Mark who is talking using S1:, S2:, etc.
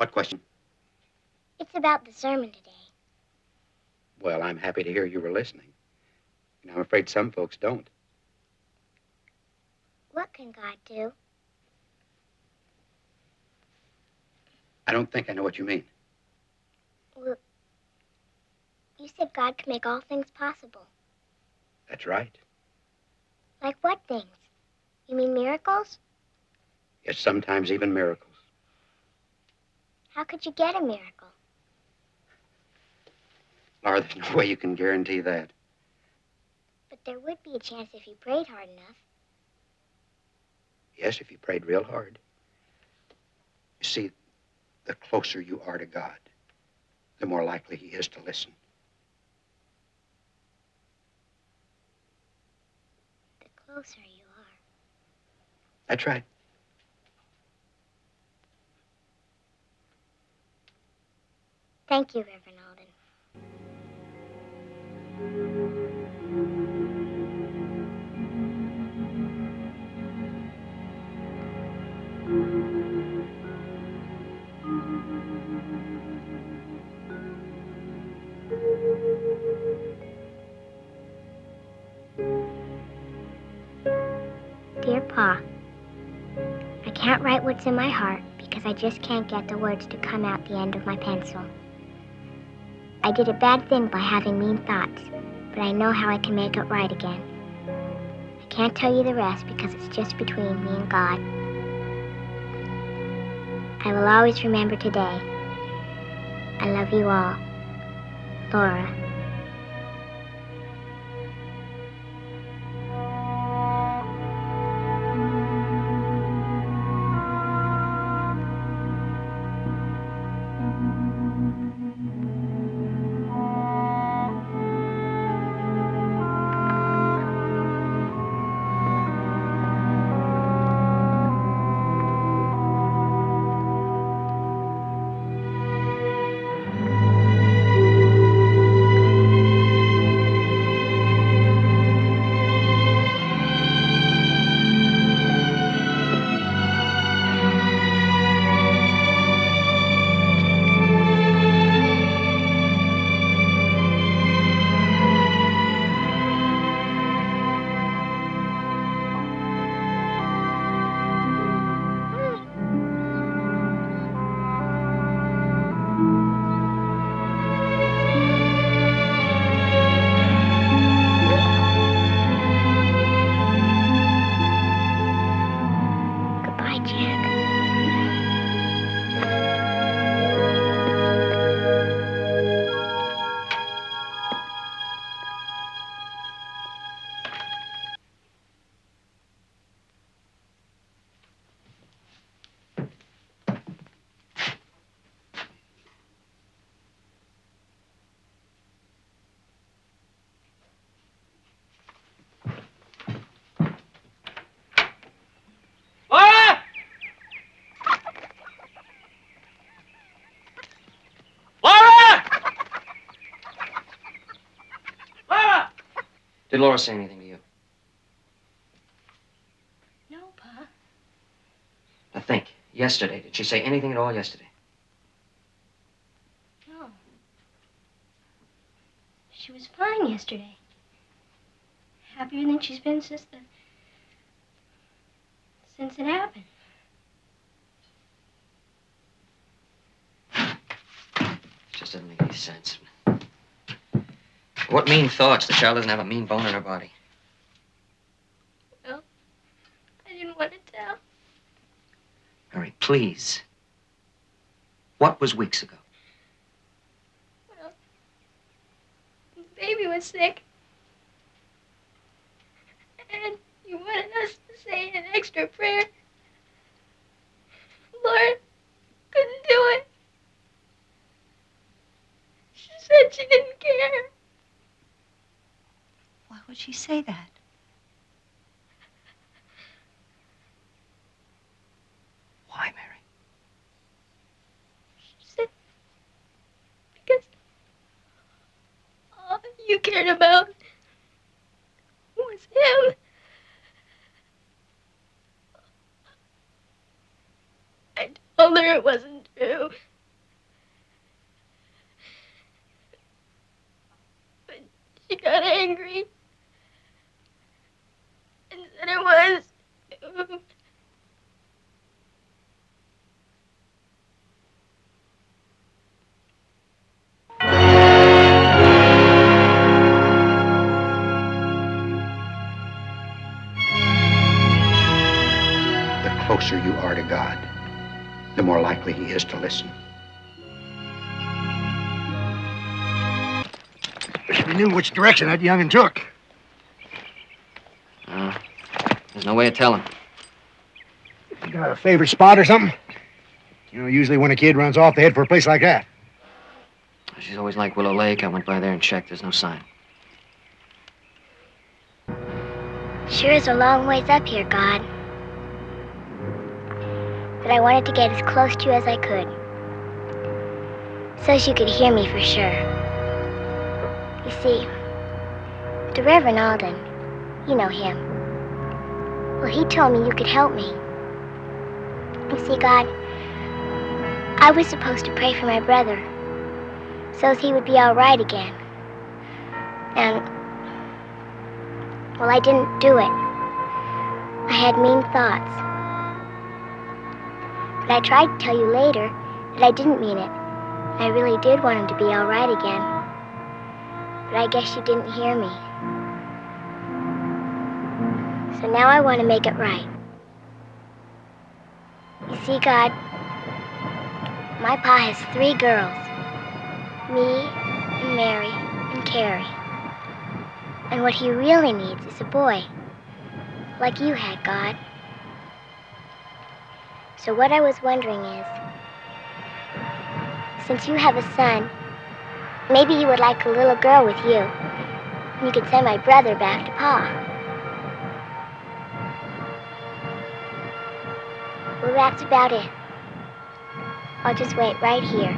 S1: What question?
S2: It's about the sermon today.
S1: Well, I'm happy to hear you were listening. And I'm afraid some folks don't.
S2: What can God do?
S1: I don't think I know what you mean.
S2: Well, you said God can make all things possible.
S1: That's right.
S2: Like what things? You mean miracles?
S1: Yes, sometimes even miracles.
S2: How could you get a miracle?
S1: Laura, there's no way you can guarantee that.
S2: But there would be a chance if you prayed hard enough.
S1: Yes, if you prayed real hard. You see, the closer you are to God, the more likely he is to listen.
S2: The closer you are.
S1: That's right.
S2: Thank you, Reverend Alden. Dear Pa, I can't write what's in my heart because I just can't get the words to come out the end of my pencil. I did a bad thing by having mean thoughts, but I know how I can make it right again. I can't tell you the rest because it's just between me and God. I will always remember today. I love you all. Laura. Goodbye, Jack.
S3: Laura! Laura! Laura! Did Laura say anything to you?
S2: No, Pa.
S3: I think. Yesterday. Did she say anything at all yesterday?
S2: No. She was fine yesterday. Happier than she's been since it happened.
S3: It just doesn't make any sense. What mean thoughts? The child doesn't have a mean bone in her body.
S2: Well, I didn't want to tell.
S3: Mary, please. What was weeks ago?
S2: Well, the baby was sick. And you wanted us to say an extra prayer. Laura couldn't do it. She said she didn't care.
S4: Why would she say that?
S3: Why, Mary?
S2: She said because all you cared about was him. I told her it wasn't true.
S1: the more likely he is to listen.
S4: Wish we knew which direction that young'un took.
S3: There's no way of telling.
S4: You got a favorite spot or something? You know, usually when a kid runs off, they head for a place like that.
S3: She's always like Willow Lake. I went by there and checked. There's no sign.
S2: Sure is a long ways up here, God. But I wanted to get as close to you as I could. So you could hear me for sure. You see, the Reverend Alden, you know him. Well, he told me you could help me. You see, God, I was supposed to pray for my brother so as he would be all right again. And, well, I didn't do it. I had mean thoughts. But I tried to tell you later that I didn't mean it. I really did want him to be all right again. But I guess you didn't hear me. So now I want to make it right. You see, God, my pa has 3 girls. Me, and Mary, and Carrie. And what he really needs is a boy. Like you had, God. So what I was wondering is, since you have a son, maybe you would like a little girl with you. And you could send my brother back to Pa. Well, that's about it. I'll just wait right here.